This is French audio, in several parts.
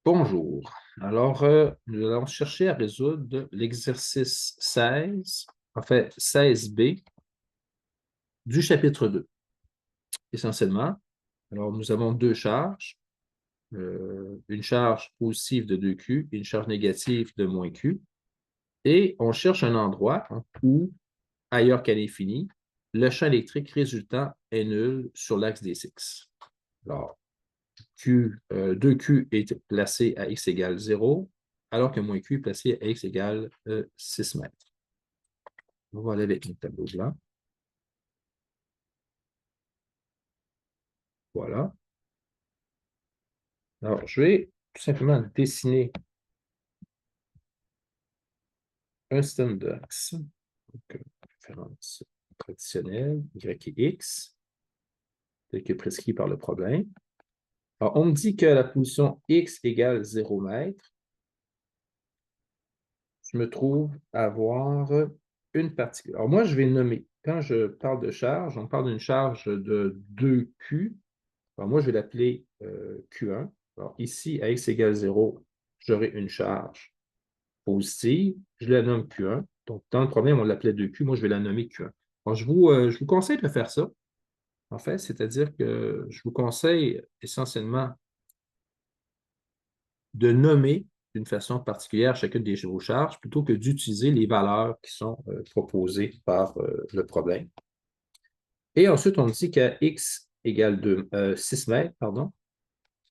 Bonjour. Alors, nous allons chercher à résoudre l'exercice 16, en fait 16b du chapitre 2. Essentiellement, alors nous avons deux charges, une charge positive de 2Q et une charge négative de moins Q, et on cherche un endroit où, ailleurs qu'à l'infini, le champ électrique résultant est nul sur l'axe des x. Alors, 2Q est placé à x égale 0, alors que moins Q est placé à x égale 6 mètres. On va aller avec un tableau blanc. Voilà. Alors, je vais tout simplement dessiner un système d'axe. Donc, référence traditionnelle, y et x, tel que prescrit par le problème. Alors, on me dit que la position x égale 0 mètre. Je me trouve avoir une particule. Alors, moi, je vais nommer. Quand je parle de charge, on parle d'une charge de 2Q. Alors, moi, je vais l'appeler Q1. Alors, ici, à x égale 0, j'aurai une charge positive. Je la nomme Q1. Donc, dans le problème, on l'appelait 2Q. Moi, je vais la nommer Q1. Alors, je vous conseille de faire ça, en fait, c'est-à-dire que je vous conseille essentiellement de nommer d'une façon particulière chacune des vos charges plutôt que d'utiliser les valeurs qui sont proposées par le problème. Et ensuite, on dit qu'à x égale 6 mètres, pardon,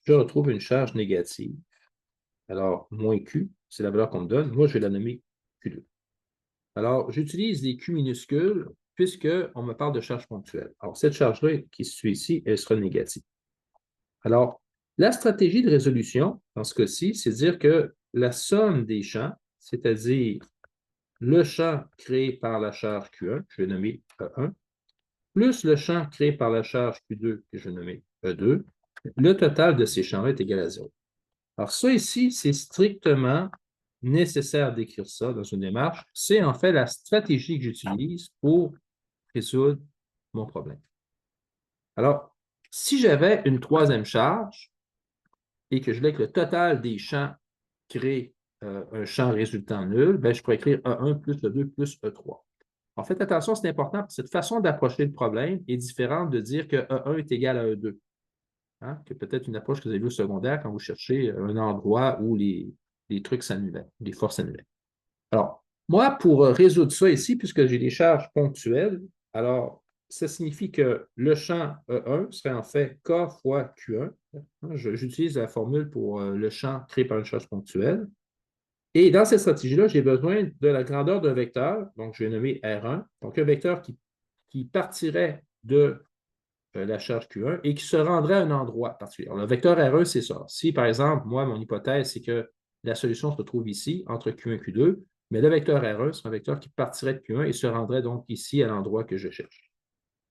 je retrouve une charge négative. Alors, moins Q, c'est la valeur qu'on me donne. Moi, je vais la nommer Q2. Alors, j'utilise les Q minuscules puisqu'on me parle de charge ponctuelle. Alors, cette charge-là qui se situe ici, elle sera négative. Alors, la stratégie de résolution, dans ce cas-ci, c'est de dire que la somme des champs, c'est-à-dire le champ créé par la charge Q1, que je vais nommer E1, plus le champ créé par la charge Q2, que je vais nommer E2, le total de ces champs-là est égal à 0. Alors, ça ici, c'est strictement nécessaire d'écrire ça dans une démarche. C'est en fait la stratégie que j'utilise pour résoudre mon problème. Alors, si j'avais une troisième charge et que je voulais que le total des champs crée un champ résultant nul, ben, je pourrais écrire E1 plus E2 plus E3. En fait, attention, c'est important, cette façon d'approcher le problème est différente de dire que E1 est égal à E2. Hein, que peut-être une approche que vous avez vue au secondaire quand vous cherchez un endroit où les trucs s'annulaient, les forces s'annulaient. Alors, moi, pour résoudre ça ici, puisque j'ai des charges ponctuelles, alors, ça signifie que le champ E1 serait en fait K fois Q1. J'utilise la formule pour le champ créé par une charge ponctuelle. Et dans cette stratégie-là, j'ai besoin de la grandeur d'un vecteur, donc je vais nommer R1, donc un vecteur qui partirait de la charge Q1 et qui se rendrait à un endroit particulier. Alors, le vecteur R1, c'est ça. Si, par exemple, moi, mon hypothèse, c'est que la solution se trouve ici, entre Q1 et Q2, mais le vecteur R1, c'est un vecteur qui partirait de Q1 et se rendrait donc ici à l'endroit que je cherche.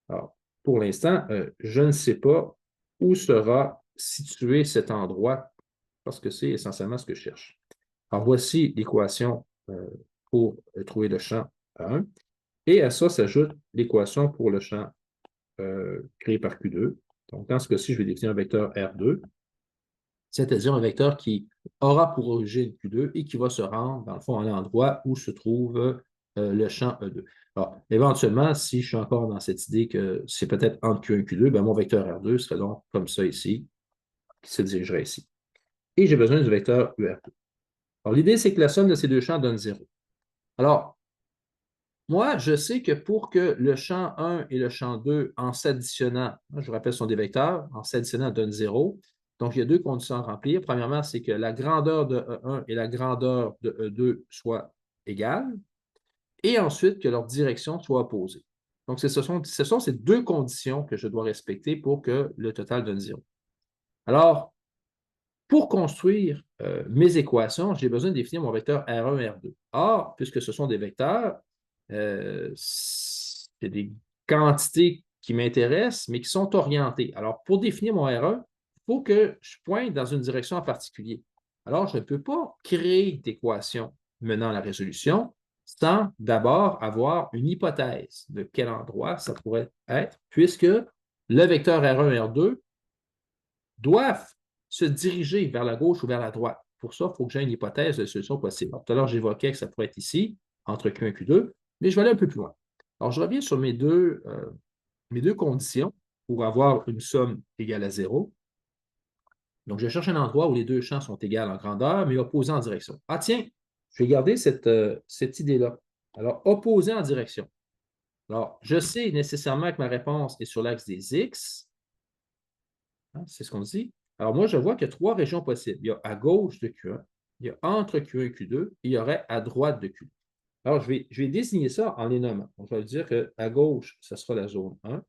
Alors, pour l'instant, je ne sais pas où sera situé cet endroit parce que c'est essentiellement ce que je cherche. Alors, voici l'équation pour trouver le champ 1. Et à ça s'ajoute l'équation pour le champ créé par Q2. Donc, dans ce cas-ci, je vais définir un vecteur R2, c'est-à-dire un vecteur qui aura pour origine Q2 et qui va se rendre, dans le fond, à l'endroit où se trouve le champ E2. Alors, éventuellement, si je suis encore dans cette idée que c'est peut-être entre Q1 et Q2, ben, mon vecteur R2 serait donc comme ça ici, qui se dirigerait ici. Et j'ai besoin du vecteur UR2. Alors, l'idée, c'est que la somme de ces deux champs donne 0. Alors, moi, je sais que pour que le champ 1 et le champ 2, en s'additionnant, je vous rappelle, ce sont des vecteurs, en s'additionnant, donnent 0. Donc, il y a deux conditions à remplir. Premièrement, c'est que la grandeur de E1 et la grandeur de E2 soient égales. Et ensuite, que leur direction soit opposée. Donc, ce sont ces deux conditions que je dois respecter pour que le total donne 0. Alors, pour construire mes équations, j'ai besoin de définir mon vecteur R1 et R2. Or, puisque ce sont des vecteurs, c'est des quantités qui m'intéressent, mais qui sont orientées. Alors, pour définir mon R1, il faut que je pointe dans une direction en particulier. Alors, je ne peux pas créer d'équation menant à la résolution sans d'abord avoir une hypothèse de quel endroit ça pourrait être, puisque le vecteur R1 et R2 doivent se diriger vers la gauche ou vers la droite. Pour ça, il faut que j'ai une hypothèse de solution possible. Alors, tout à l'heure, j'évoquais que ça pourrait être ici, entre Q1 et Q2, mais je vais aller un peu plus loin. Alors, je reviens sur mes deux conditions pour avoir une somme égale à 0. Donc, je cherche un endroit où les deux champs sont égaux en grandeur, mais opposés en direction. Ah tiens, je vais garder cette idée-là. Alors, opposés en direction. Alors, je sais nécessairement que ma réponse est sur l'axe des X. Hein, c'est ce qu'on dit. Alors, moi, je vois qu'il y a trois régions possibles. Il y a à gauche de Q1, il y a entre Q1 et Q2, et il y aurait à droite de Q2. Alors, je vais désigner ça en les nommant. Donc, je vais dire qu'à gauche, ce sera la zone 1,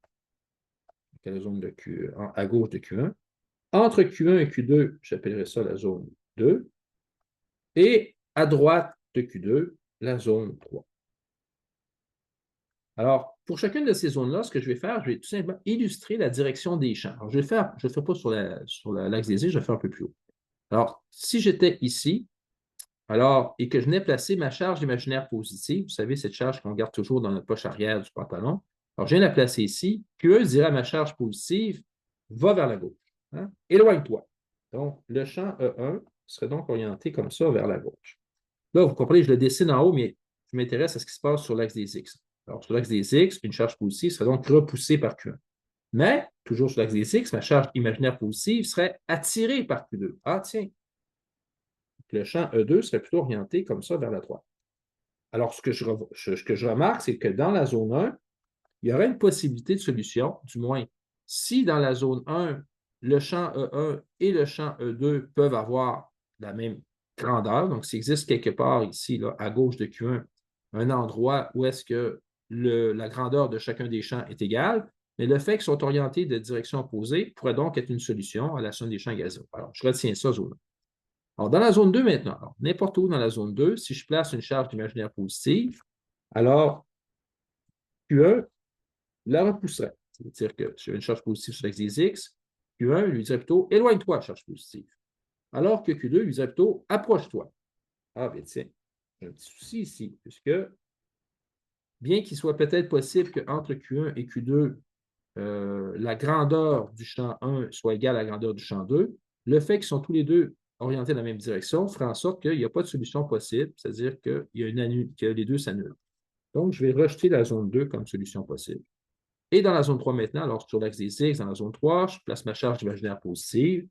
la zone de Q, à gauche de Q1. Entre Q1 et Q2, j'appellerai ça la zone 2. Et à droite de Q2, la zone 3. Alors, pour chacune de ces zones-là, ce que je vais faire, je vais tout simplement illustrer la direction des champs. Alors, je ne le fais pas sur l'axe des X, je vais le faire un peu plus haut. Alors, si j'étais ici, et que je venais placer ma charge imaginaire positive, vous savez, cette charge qu'on garde toujours dans notre poche arrière du pantalon, alors je viens la placer ici, Q1 dirait à ma charge positive, va vers la gauche. Hein? Éloigne-toi. Donc, le champ E1 serait donc orienté comme ça vers la gauche. Là, vous comprenez, je le dessine en haut, mais je m'intéresse à ce qui se passe sur l'axe des X. Alors, sur l'axe des X, une charge positive serait donc repoussée par Q1. Mais, toujours sur l'axe des X, ma charge imaginaire positive serait attirée par Q2. Ah, tiens, le champ E2 serait plutôt orienté comme ça vers la droite. Alors, ce que je remarque, c'est que dans la zone 1, il y aurait une possibilité de solution, du moins, si dans la zone 1, le champ E1 et le champ E2 peuvent avoir la même grandeur, donc s'il existe quelque part ici, là, à gauche de Q1, un endroit où est-ce que la grandeur de chacun des champs est égale, mais le fait qu'ils sont orientés de direction opposée pourrait donc être une solution à la somme des champs égale 0. Alors, je retiens ça, zone 1. Alors, dans la zone 2 maintenant, n'importe où dans la zone 2, si je place une charge imaginaire positive, alors Q1 la repousserait. C'est-à-dire que si j'ai une charge positive sur l'axe des X, Q1 lui dirait plutôt éloigne-toi, charge positive. Alors que Q2 lui dirait plutôt approche-toi. Ah, bien tiens, j'ai un petit souci ici, puisque bien qu'il soit peut-être possible qu'entre Q1 et Q2, la grandeur du champ 1 soit égale à la grandeur du champ 2, le fait qu'ils sont tous les deux orientés dans la même direction ferait en sorte qu'il n'y a pas de solution possible, c'est-à-dire que les deux s'annulent. Donc, je vais rejeter la zone 2 comme solution possible. Et dans la zone 3 maintenant, alors sur l'axe des X, dans la zone 3, je place ma charge imaginaire positive.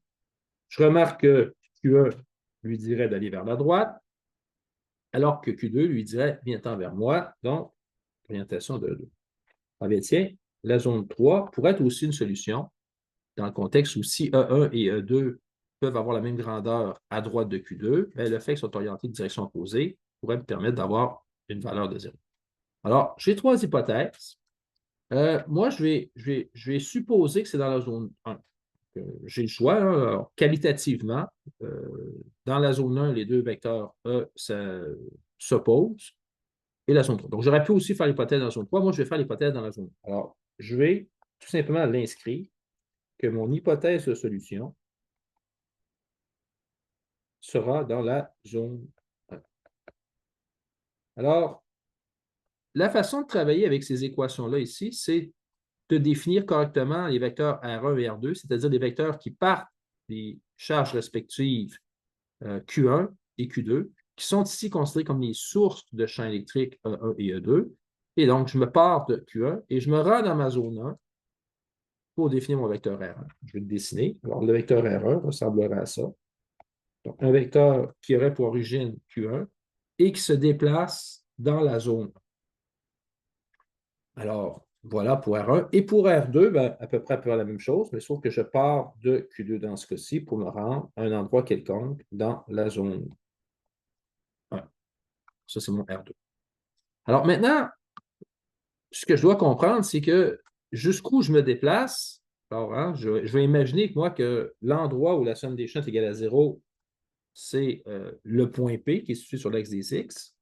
Je remarque que Q1 lui dirait d'aller vers la droite, alors que Q2 lui dirait viens-t'en vers moi, donc orientation de 2. Ah bien tiens, la zone 3 pourrait être aussi une solution dans le contexte où si E1 et E2 peuvent avoir la même grandeur à droite de Q2, bien, le fait qu'ils sont orientés de direction opposée pourrait me permettre d'avoir une valeur de 0. Alors, j'ai trois hypothèses. Moi, je vais supposer que c'est dans la zone 1. J'ai le choix. Hein. Alors, qualitativement, dans la zone 1, les deux vecteurs E s'opposent et la zone 3. Donc, j'aurais pu aussi faire l'hypothèse dans la zone 3. Moi, je vais faire l'hypothèse dans la zone 1. Alors, je vais tout simplement l'inscrire que mon hypothèse de solution sera dans la zone 1. Alors, la façon de travailler avec ces équations-là ici, c'est de définir correctement les vecteurs R1 et R2, c'est-à-dire des vecteurs qui partent des charges respectives Q1 et Q2, qui sont ici considérés comme les sources de champs électriques E1 et E2. Et donc, je me pars de Q1 et je me rends dans ma zone 1 pour définir mon vecteur R1. Je vais le dessiner. Alors, le vecteur R1 ressemblerait à ça. Donc, un vecteur qui aurait pour origine Q1 et qui se déplace dans la zone 1. Alors, voilà pour R1. Et pour R2, ben, à peu près la même chose, mais sauf que je pars de Q2 dans ce cas-ci pour me rendre à un endroit quelconque dans la zone 1. Ça, c'est mon R2. Alors maintenant, ce que je dois comprendre, c'est que jusqu'où je me déplace, alors, hein, je vais imaginer que moi, que l'endroit où la somme des champs est égale à 0, c'est le point P qui est situé sur l'axe des X,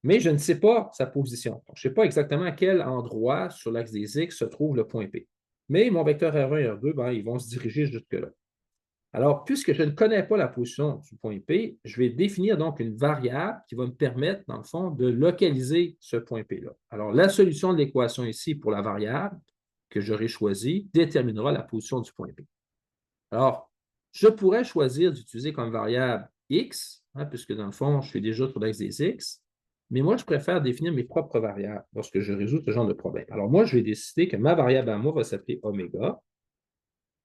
mais je ne sais pas sa position. Donc, je ne sais pas exactement à quel endroit sur l'axe des X se trouve le point P. Mais mon vecteur R1 et R2, ben, ils vont se diriger jusque-là. Alors, puisque je ne connais pas la position du point P, je vais définir donc une variable qui va me permettre, dans le fond, de localiser ce point P-là. Alors, la solution de l'équation ici pour la variable que j'aurai choisie déterminera la position du point P. Alors, Je pourrais choisir d'utiliser comme variable x, hein, puisque dans le fond, je suis déjà sur l'axe des x, mais moi, je préfère définir mes propres variables lorsque je résous ce genre de problème. Alors moi, je vais décider que ma variable à moi va s'appeler oméga,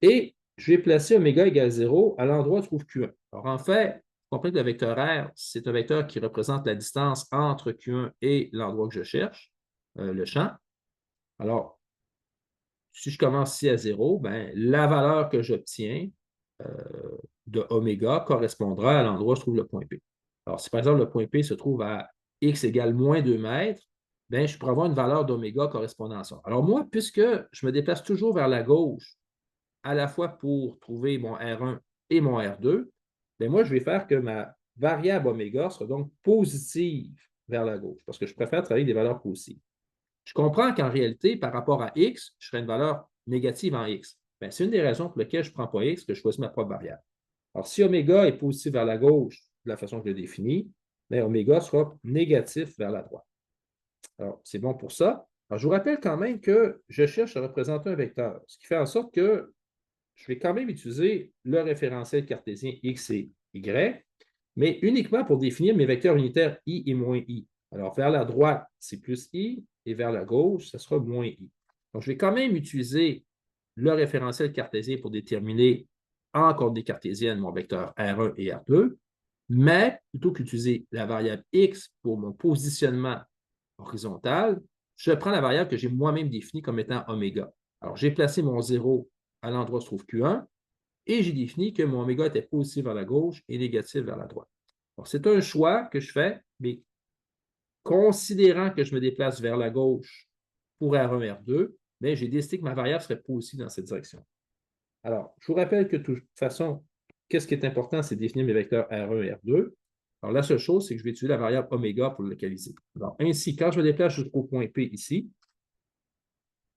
et je vais placer oméga égale 0 à l'endroit où se trouve Q1. Alors en fait, comprenez que le vecteur R, c'est un vecteur qui représente la distance entre Q1 et l'endroit que je cherche, le champ. Alors, si je commence ici à 0, ben, la valeur que j'obtiens euh, de oméga correspondra à l'endroit où se trouve le point P. Alors, si par exemple le point P se trouve à x égale moins 2 mètres, ben, je pourrais avoir une valeur d'oméga correspondant à ça. Alors moi, puisque je me déplace toujours vers la gauche, à la fois pour trouver mon R1 et mon R2, ben moi, je vais faire que ma variable oméga sera donc positive vers la gauche, parce que je préfère travailler avec des valeurs positives. Je comprends qu'en réalité, par rapport à x, je ferai une valeur négative en x. Ben, c'est une des raisons pour lesquelles je ne prends pas x, que je choisis ma propre variable. Alors, si oméga est positif vers la gauche, de la façon que je le définis, ben, oméga sera négatif vers la droite. Alors, c'est bon pour ça. Alors, je vous rappelle quand même que je cherche à représenter un vecteur, ce qui fait en sorte que je vais quand même utiliser le référentiel cartésien x et y, mais uniquement pour définir mes vecteurs unitaires i et moins i. Alors, vers la droite, c'est plus i, et vers la gauche, ce sera moins i. Donc, je vais quand même utiliser le référentiel cartésien pour déterminer en coordonnées cartésiennes mon vecteur R1 et R2, mais plutôt qu'utiliser la variable x pour mon positionnement horizontal, je prends la variable que j'ai moi-même définie comme étant oméga. Alors, j'ai placé mon 0 à l'endroit où se trouve Q1, et j'ai défini que mon oméga était positif vers la gauche et négatif vers la droite. C'est un choix que je fais, mais considérant que je me déplace vers la gauche pour R1, R2, mais j'ai décidé que ma variable serait positive dans cette direction. Alors, je vous rappelle que de toute façon, qu'est-ce qui est important, c'est de définir mes vecteurs R1 et R2. Alors, la seule chose, c'est que je vais utiliser la variable oméga pour le localiser. Alors, ainsi, quand je me déplace jusqu'au point P ici,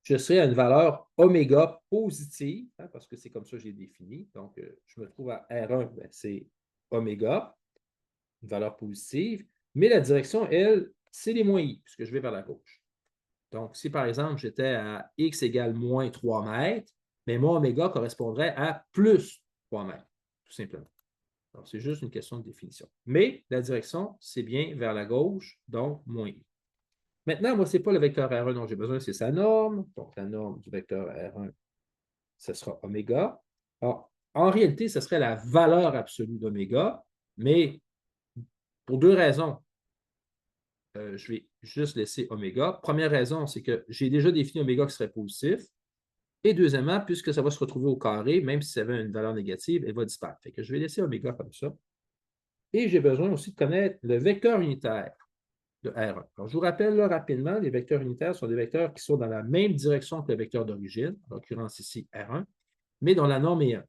je serai à une valeur oméga positive, hein, parce que c'est comme ça que j'ai défini. Donc, je me trouve à R1, ben, c'est oméga, une valeur positive, mais la direction, elle, c'est les moins i, puisque je vais vers la gauche. Donc, si par exemple, j'étais à x égale moins 3 mètres, mais mon oméga correspondrait à plus 3 mètres, tout simplement. Donc, c'est juste une question de définition. Mais la direction, c'est bien vers la gauche, donc moins i. Maintenant, moi, ce n'est pas le vecteur R1 dont j'ai besoin, c'est sa norme. Donc, la norme du vecteur R1, ce sera oméga. Alors, en réalité, ce serait la valeur absolue d'oméga, mais pour deux raisons, je vais juste laisser oméga. Première raison, c'est que j'ai déjà défini oméga qui serait positif. Et deuxièmement, puisque ça va se retrouver au carré, même si ça avait une valeur négative, elle va disparaître. Fait que je vais laisser oméga comme ça. Et j'ai besoin aussi de connaître le vecteur unitaire de R1. Alors, je vous rappelle là, rapidement, les vecteurs unitaires sont des vecteurs qui sont dans la même direction que le vecteur d'origine, en l'occurrence ici R1, mais dont la norme est 1.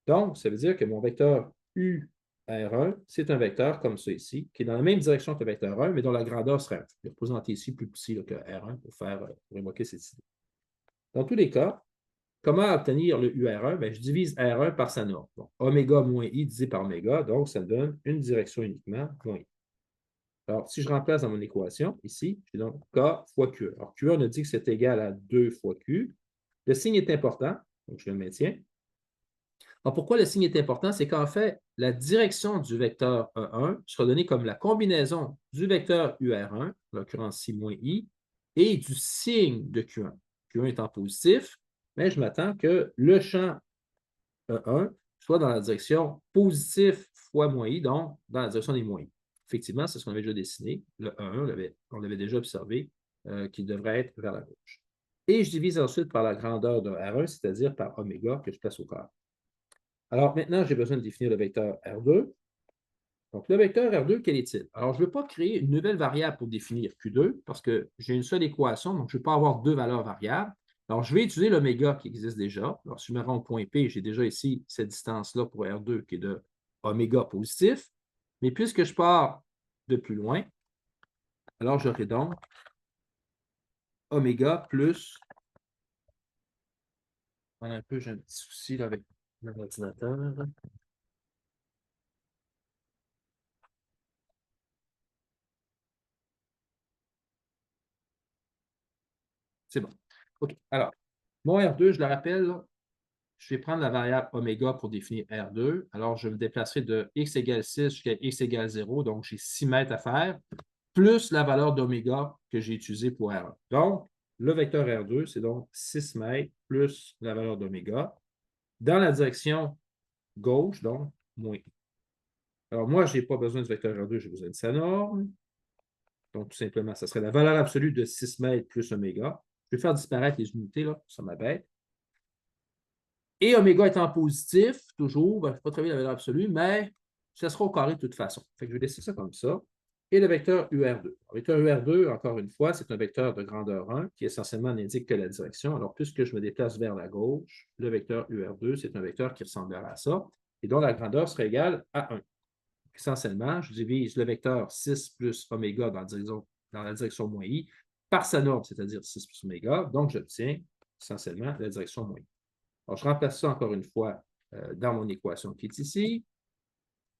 Donc, ça veut dire que mon vecteur U R1, c'est un vecteur comme ça ici, qui est dans la même direction que le vecteur 1, mais dont la grandeur serait 1. Je vais représenter ici plus petit là, que R1 pour évoquer cette idée. Dans tous les cas, comment obtenir le UR1? Bien, je divise R1 par sa norme. Bon, oméga moins I divisé par oméga, donc ça me donne une direction uniquement, moins I. Alors, si je remplace dans mon équation, ici, j'ai donc K fois Q1. Alors, Q1, on a dit que c'est égal à 2 fois Q. Le signe est important, donc je le maintiens. Alors, pourquoi le signe est important? C'est qu'en fait, la direction du vecteur E1 sera donnée comme la combinaison du vecteur UR1, en l'occurrence ici moins I, et du signe de Q1. Q1 étant positif, mais je m'attends que le champ E1 soit dans la direction positif fois moins I, donc dans la direction des moins I. Effectivement, c'est ce qu'on avait déjà dessiné. Le E1, on l'avait déjà observé, qui devrait être vers la gauche. Et je divise ensuite par la grandeur de R1, c'est-à-dire par oméga que je place au carré. Alors maintenant, j'ai besoin de définir le vecteur R2. Donc, le vecteur R2, quel est-il? Alors, je ne veux pas créer une nouvelle variable pour définir Q2 parce que j'ai une seule équation, donc je ne vais pas avoir deux valeurs variables. Alors, je vais utiliser l'oméga qui existe déjà. Alors, si je me rends au point P, j'ai déjà ici cette distance-là pour R2 qui est de oméga positif. Mais puisque je pars de plus loin, alors j'aurai donc oméga plus. Un peu, j'ai un petit souci là, avec mon ordinateur. C'est bon. OK. Alors, mon R2, je le rappelle, je vais prendre la variable oméga pour définir R2. Alors, je me déplacerai de x égale 6 jusqu'à x égale 0. Donc, j'ai 6 mètres à faire, plus la valeur d'oméga que j'ai utilisée pour R1. Donc, le vecteur R2, c'est donc 6 mètres plus la valeur d'oméga. Dans la direction gauche, donc, moins. Alors, moi, je n'ai pas besoin du vecteur R2, j'ai besoin de sa norme. Donc, tout simplement, ça serait la valeur absolue de 6 mètres plus oméga. Je vais faire disparaître les unités, là, ça m'embête. Et oméga étant positif, toujours, ben, je ne vais pas travailler la valeur absolue, mais ça sera au carré de toute façon. Fait que je vais laisser ça comme ça. Et le vecteur UR2. Le vecteur UR2, encore une fois, c'est un vecteur de grandeur 1 qui essentiellement n'indique que la direction. Alors, puisque je me déplace vers la gauche, le vecteur UR2, c'est un vecteur qui ressemblera à ça et dont la grandeur sera égale à 1. Essentiellement, je divise le vecteur 6 plus oméga dans la direction moins i par sa norme, c'est-à-dire 6 plus oméga. Donc, j'obtiens essentiellement la direction moins i. Alors, je remplace ça encore une fois dans mon équation qui est ici.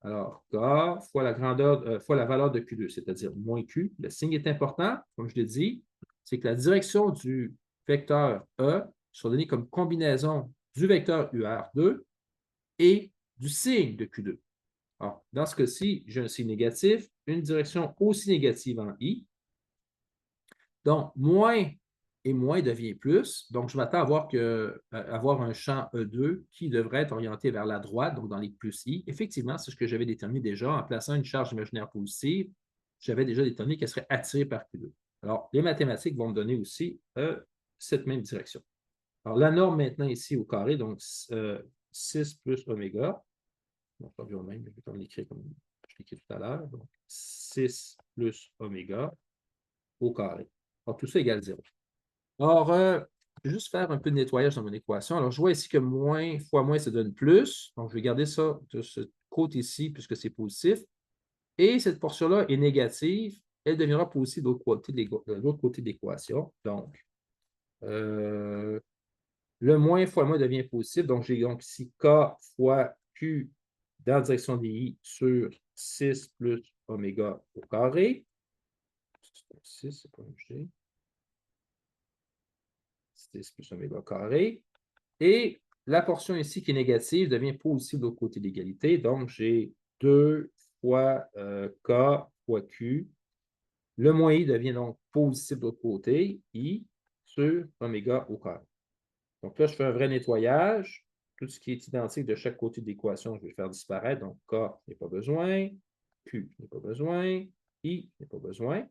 Alors, K fois la grandeur, fois la valeur de Q2, c'est-à-dire moins Q. Le signe est important, comme je l'ai dit, c'est que la direction du vecteur E sera donnée comme combinaison du vecteur UR2 et du signe de Q2. Alors, dans ce cas-ci, j'ai un signe négatif, une direction aussi négative en I. Donc, moins et moins devient plus. Donc, je m'attends à avoir un champ E2 qui devrait être orienté vers la droite, donc dans les plus I. Effectivement, c'est ce que j'avais déterminé déjà. En plaçant une charge imaginaire positive, j'avais déjà déterminé qu'elle serait attirée par Q2. Alors, les mathématiques vont me donner aussi cette même direction. Alors, la norme maintenant ici au carré, donc 6 plus oméga. Donc, ça revient au même, je vais l'écrire comme je l'ai écrit tout à l'heure. Donc, 6 plus oméga au carré. Alors, tout ça égale 0. Alors, je vais juste faire un peu de nettoyage dans mon équation. Alors, je vois ici que moins fois moins, ça donne plus. Donc, je vais garder ça de ce côté-ci puisque c'est positif. Et cette portion-là est négative. Elle deviendra positive de l'autre côté de l'équation. Donc, le moins fois moins devient positif. Donc, j'ai donc ici K fois Q dans la direction des I sur 6 plus oméga au carré. 6, c'est pas j'ai. 6 plus oméga carré. Et la portion ici qui est négative devient positive de l'autre côté de l'égalité. Donc, j'ai 2 fois K fois Q. Le moins I devient donc positif de l'autre côté, I sur oméga au carré. Donc là, je fais un vrai nettoyage. Tout ce qui est identique de chaque côté de l'équation, je vais le faire disparaître. Donc, K n'est pas besoin, Q n'est pas besoin, I n'est pas besoin.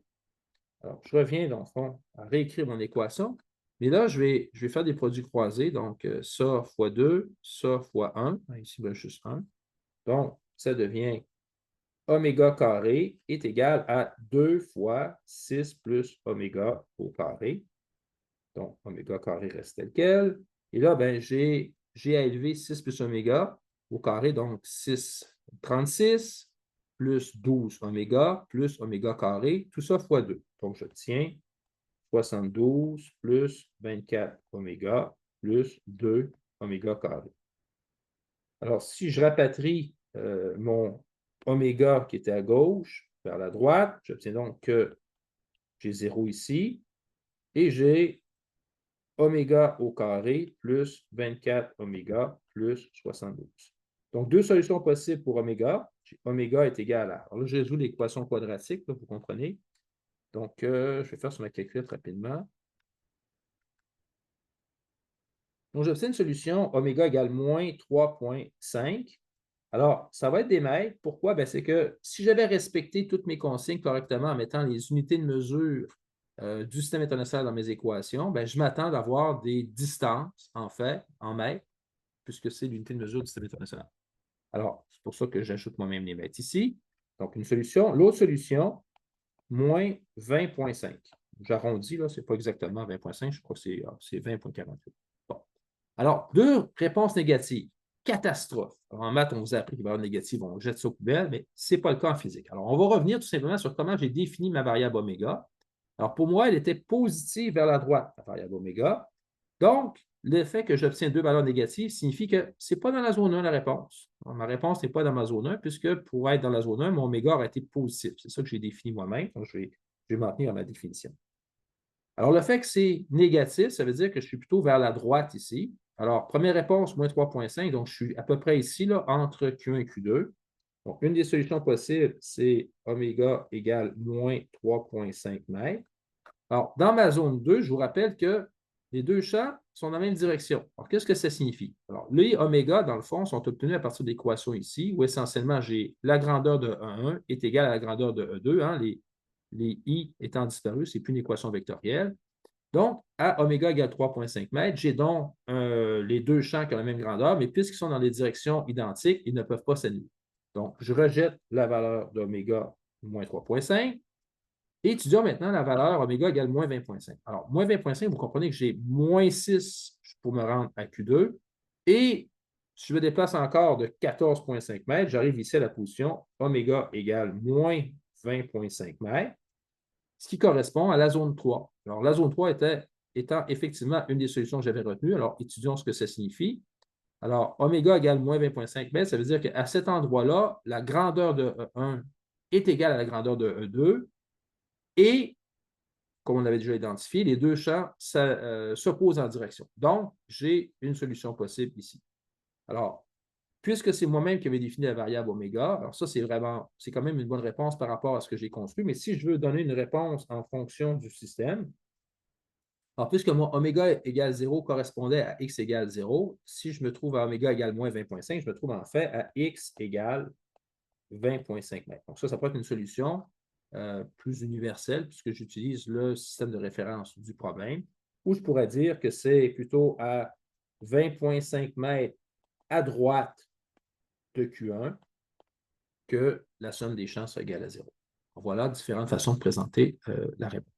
Alors, je reviens, dans le fond, à réécrire mon équation. Mais là, je vais faire des produits croisés. Donc, ça fois 2, ça fois 1. Ici, ben, juste 1. Donc, ça devient oméga carré est égal à 2 fois 6 plus oméga au carré. Donc, oméga carré reste tel quel. Et là, ben, j'ai à élever 6 plus oméga au carré, donc 36 plus 12 oméga plus oméga carré, tout ça fois 2. Donc, j'obtiens 72 plus 24 oméga plus 2 oméga carré. Alors, si je rapatrie mon oméga qui était à gauche vers la droite, j'obtiens donc que j'ai 0 ici et j'ai oméga au carré plus 24 oméga plus 72. Donc, deux solutions possibles pour oméga. Oméga est égal à... Alors là, je résous l'équation quadratique, là, vous comprenez. Donc, je vais faire sur ma calculette rapidement. Donc, j'obtiens une solution oméga égale moins 3,5. Alors, ça va être des mètres. Pourquoi? Ben, c'est que si j'avais respecté toutes mes consignes correctement en mettant les unités de mesure du système international dans mes équations, ben, je m'attends d'avoir des distances, en fait, en mètres, puisque c'est l'unité de mesure du système international. Alors, c'est pour ça que j'ajoute moi-même les mètres ici. Donc, une solution. L'autre solution, moins 20,5. J'arrondis, là, ce n'est pas exactement 20,5, je crois que c'est 20,48. Bon. Alors, deux réponses négatives. Catastrophe. Alors, en maths, on vous a appris qu'il va y avoir négative, on jette ça aux poubelles, mais ce n'est pas le cas en physique. Alors, on va revenir tout simplement sur comment j'ai défini ma variable oméga. Alors, pour moi, elle était positive vers la droite, la variable oméga. Donc, le fait que j'obtiens deux valeurs négatives signifie que ce n'est pas dans la zone 1 la réponse. Alors, ma réponse n'est pas dans ma zone 1, puisque pour être dans la zone 1, mon oméga aurait été positif. C'est ça que j'ai défini moi-même. Donc, je vais m'en tenir à ma définition. Alors, le fait que c'est négatif, ça veut dire que je suis plutôt vers la droite ici. Alors, première réponse, moins 3,5. Donc, je suis à peu près ici, là, entre Q1 et Q2. Donc, une des solutions possibles, c'est oméga égale moins 3,5 mètres. Alors, dans ma zone 2, je vous rappelle que les deux champs sont dans la même direction. Alors, qu'est-ce que ça signifie? Alors, les oméga, dans le fond, sont obtenus à partir de l'équation ici, où essentiellement, j'ai la grandeur de E1 est égale à la grandeur de E2. Hein, les I étant disparus, ce n'est plus une équation vectorielle. Donc, à oméga égale 3,5 mètres, j'ai donc les deux champs qui ont la même grandeur, mais puisqu'ils sont dans des directions identiques, ils ne peuvent pas s'annuler. Donc, je rejette la valeur d'oméga moins 3,5. Et étudions maintenant la valeur oméga égale moins 20,5. Alors, moins 20,5, vous comprenez que j'ai moins 6 pour me rendre à Q2. Et si je me déplace encore de 14,5 mètres, j'arrive ici à la position oméga égale moins 20,5 mètres, ce qui correspond à la zone 3. Alors, la zone 3 étant effectivement une des solutions que j'avais retenues. Alors, étudions ce que ça signifie. Alors, oméga égale moins 20,5 mètres, ça veut dire qu'à cet endroit-là, la grandeur de E1 est égale à la grandeur de E2. Et, comme on avait déjà identifié, les deux champs s'opposent en direction. Donc, j'ai une solution possible ici. Alors, puisque c'est moi-même qui avais défini la variable oméga, alors ça, c'est quand même une bonne réponse par rapport à ce que j'ai construit. Mais si je veux donner une réponse en fonction du système, alors puisque mon oméga égale 0 correspondait à x égale 0, si je me trouve à oméga égale moins 20,5, je me trouve en fait à x égale 20,5 mètres. Donc ça peut être une solution plus universelle puisque j'utilise le système de référence du problème, ou je pourrais dire que c'est plutôt à 20,5 mètres à droite de Q1 que la somme des champs soit égale à 0. Voilà différentes façons de présenter la réponse.